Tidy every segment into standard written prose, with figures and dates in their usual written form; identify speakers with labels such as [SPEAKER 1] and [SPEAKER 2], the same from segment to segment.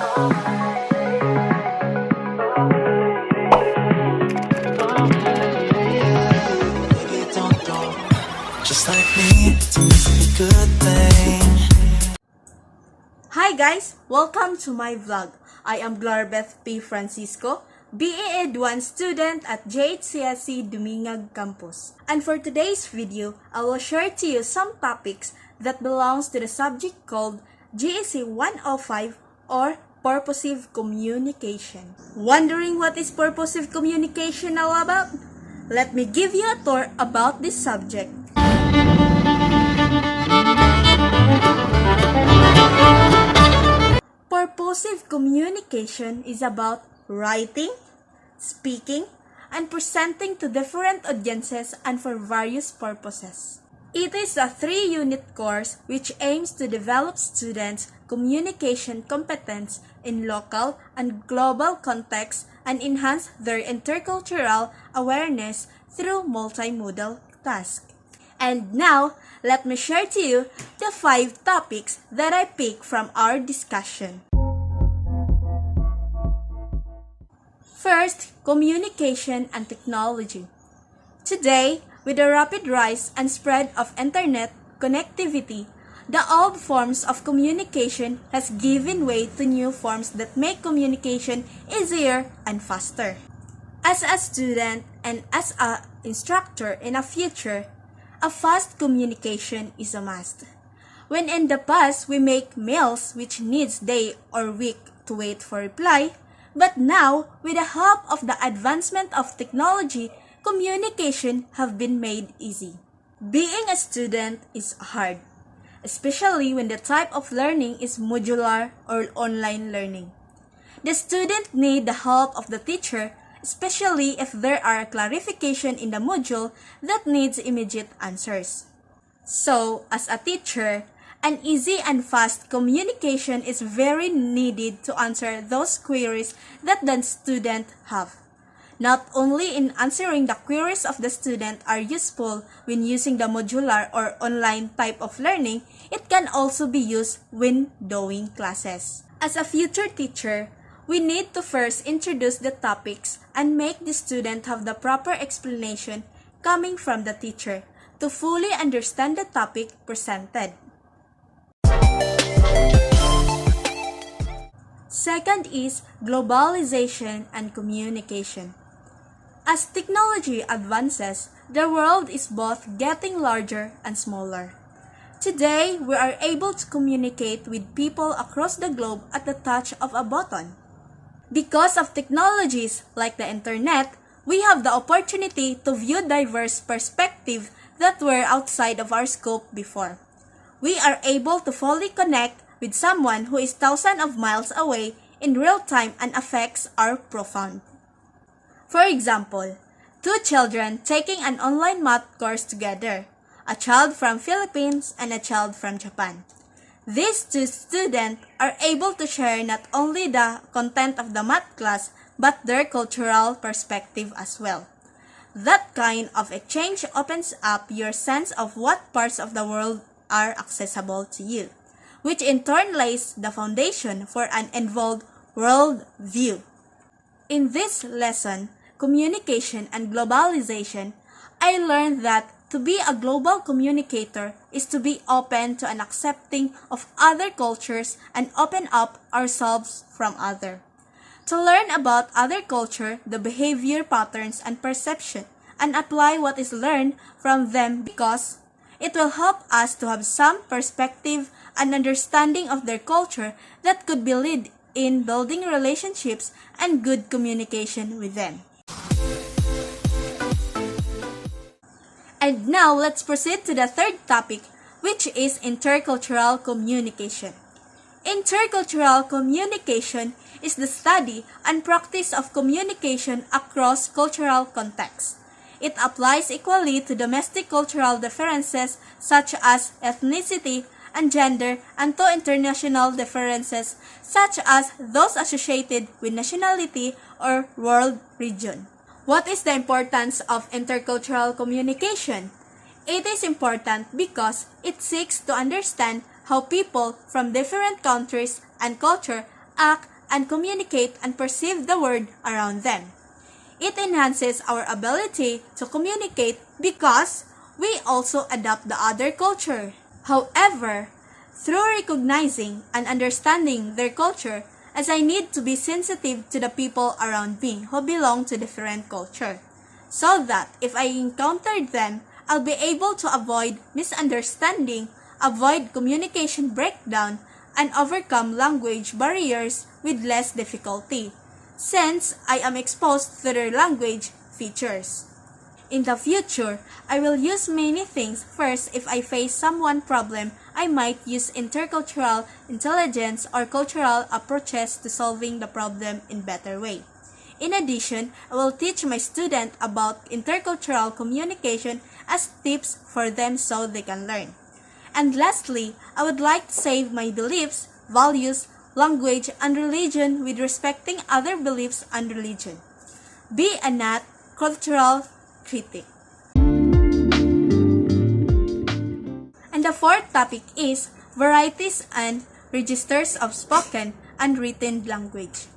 [SPEAKER 1] Just like me, it's a good thing.
[SPEAKER 2] Hi guys! Welcome to my vlog. I am Glarbeth P. Francisco, BA Ed 1 student at JHCSC Dumingag Campus. And for today's video, I will share to you some topics that belongs to the subject called GSA 105 or Purposive Communication. Wondering what is purposive communication all about? Let me give you a tour about this subject. Purposive communication is about writing, speaking, and presenting to different audiences and for various purposes. It is a 3-unit course which aims to develop students' communication competence in local and global contexts and enhance their intercultural awareness through multimodal tasks. And now, let me share to you the 5 topics that I picked from our discussion. First, communication and technology. Today, with the rapid rise and spread of internet connectivity, the old forms of communication has given way to new forms that make communication easier and faster. As a student and as an instructor in a future, a fast communication is a must. When in the past we make mails which needs day or week to wait for reply, but now with the help of the advancement of technology, communication have been made easy. Being a student is hard, especially when the type of learning is modular or online learning. The student need the help of the teacher, especially if there are clarification in the module that needs immediate answers. So, as a teacher, an easy and fast communication is very needed to answer those queries that the student have. Not only in answering the queries of the student are useful when using the modular or online type of learning, it can also be used when doing classes. As a future teacher, we need to first introduce the topics and make the student have the proper explanation coming from the teacher to fully understand the topic presented. Second is globalization and communication. As technology advances, the world is both getting larger and smaller. Today, we are able to communicate with people across the globe at the touch of a button. Because of technologies like the internet, we have the opportunity to view diverse perspectives that were outside of our scope before. We are able to fully connect with someone who is thousands of miles away in real time and effects are profound. For example, 2 children taking an online math course together, a child from Philippines and a child from Japan. These 2 students are able to share not only the content of the math class but their cultural perspective as well. That kind of exchange opens up your sense of what parts of the world are accessible to you, which in turn lays the foundation for an involved world view. In this lesson, Communication and Globalization, I learned that to be a global communicator is to be open to and accepting of other cultures and open up ourselves from others. To learn about other culture, the behavior patterns and perception, and apply what is learned from them because it will help us to have some perspective and understanding of their culture that could be lead in building relationships and good communication with them. And now, let's proceed to the third topic, which is intercultural communication. Intercultural communication is the study and practice of communication across cultural contexts. It applies equally to domestic cultural differences such as ethnicity and gender and to international differences such as those associated with nationality or world region. What is the importance of intercultural communication? It is important because it seeks to understand how people from different countries and culture act, and communicate and perceive the world around them. It enhances our ability to communicate because we also adopt the other culture. However, through recognizing and understanding their culture, as I need to be sensitive to the people around me who belong to different culture, so that if I encountered them, I'll be able to avoid misunderstanding, avoid communication breakdown, and overcome language barriers with less difficulty, since I am exposed to their language features. In the future, I will use many things. First, if I face someone problem, I might use intercultural intelligence or cultural approaches to solving the problem in better way. In addition, I will teach my student about intercultural communication as tips for them so they can learn. And lastly, I would like to save my beliefs, values, language, and religion with respecting other beliefs and religion. Be a not cultural critic. And the fourth topic is varieties and registers of spoken and written language.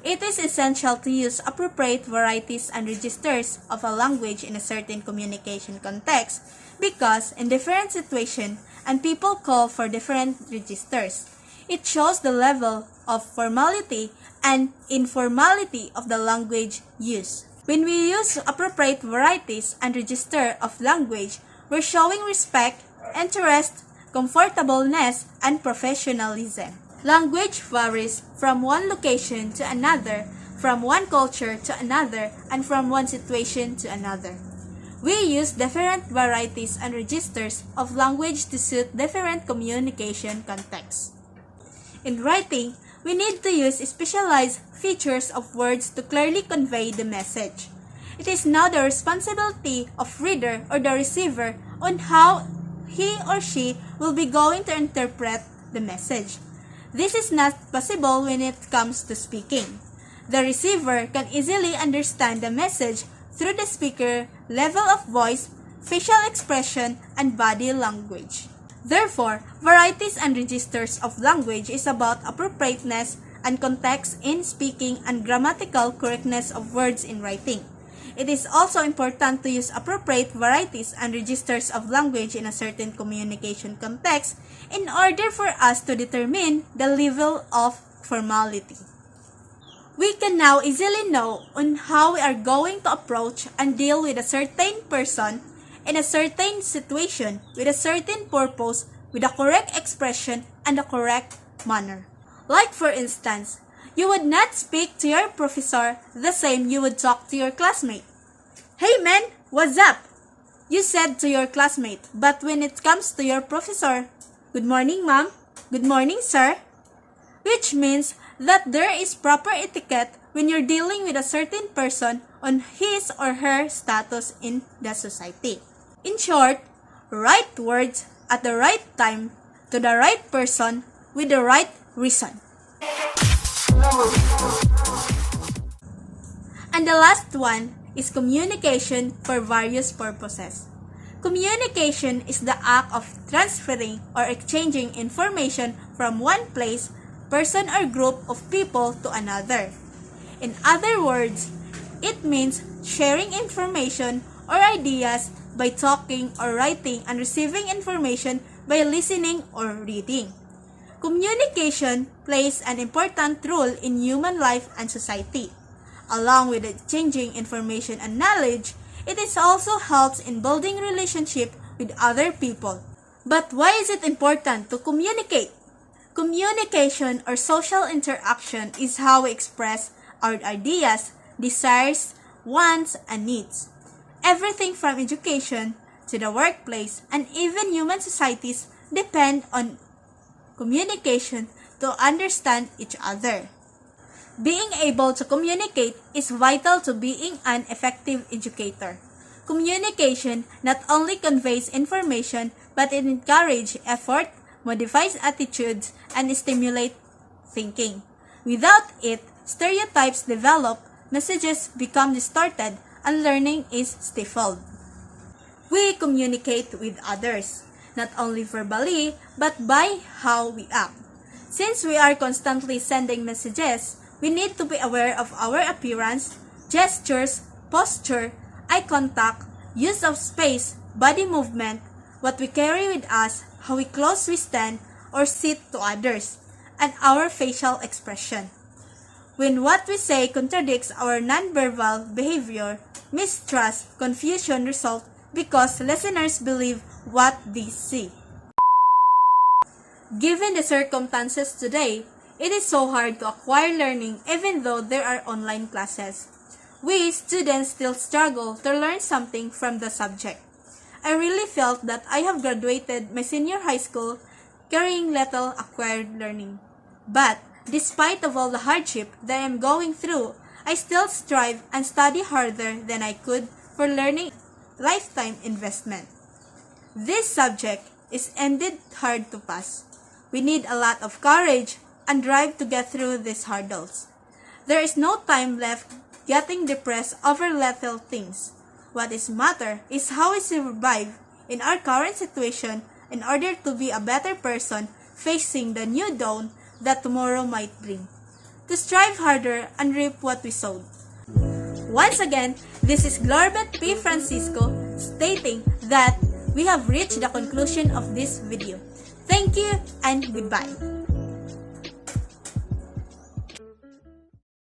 [SPEAKER 2] It is essential to use appropriate varieties and registers of a language in a certain communication context because in different situations and people call for different registers. It shows the level of formality and informality of the language used. When we use appropriate varieties and register of language, we're showing respect, interest, comfortableness, and professionalism. Language varies from one location to another, from one culture to another, and from one situation to another. We use different varieties and registers of language to suit different communication contexts. In writing, we need to use specialized features of words to clearly convey the message. It is now the responsibility of reader or the receiver on how he or she will be going to interpret the message. This is not possible when it comes to speaking. The receiver can easily understand the message through the speaker level of voice, facial expression, and body language. Therefore, varieties and registers of language is about appropriateness and context in speaking and grammatical correctness of words in writing. It is also important to use appropriate varieties and registers of language in a certain communication context in order for us to determine the level of formality. We can now easily know on how we are going to approach and deal with a certain person in a certain situation with a certain purpose with a correct expression and a correct manner. Like for instance, you would not speak to your professor the same you would talk to your classmate. Hey man, what's up? You said to your classmate, but when it comes to your professor, good morning ma'am, good morning sir. Which means that there is proper etiquette when you're dealing with a certain person on his or her status in the society. In short, right words at the right time to the right person with the right reason. And the last one is communication for various purposes. Communication is the act of transferring or exchanging information from one place, person or group of people to another. In other words, it means sharing information or ideas by talking or writing and receiving information by listening or reading. Communication plays an important role in human life and society. Along with exchanging information and knowledge, it is also helps in building relationship with other people. But why is it important to communicate? Communication or social interaction is how we express our ideas, desires, wants, and needs. Everything from education to the workplace and even human societies depend on communication to understand each other. Being able to communicate is vital to being an effective educator. Communication not only conveys information but it encourages effort, modifies attitudes, and stimulates thinking. Without it, stereotypes develop, messages become distorted, and learning is stifled. We communicate with others, not only verbally, but by how we act. Since we are constantly sending messages, we need to be aware of our appearance, gestures, posture, eye contact, use of space, body movement, what we carry with us, how close we stand or sit to others, and our facial expression. When what we say contradicts our nonverbal behavior, mistrust, confusion result because listeners believe what they see. Given the circumstances today, it is so hard to acquire learning even though there are online classes. We students still struggle to learn something from the subject. I really felt that I have graduated my senior high school carrying little acquired learning. But despite of all the hardship that I am going through, I still strive and study harder than I could for learning lifetime investment. This subject is indeed hard to pass. We need a lot of courage and drive to get through these hurdles. There is no time left getting depressed over little things. What is matter is how we survive in our current situation in order to be a better person facing the new dawn that tomorrow might bring. To strive harder and reap what we sowed. Once again, this is Glorbet P. Francisco stating that we have reached the conclusion of this video. Thank you and goodbye.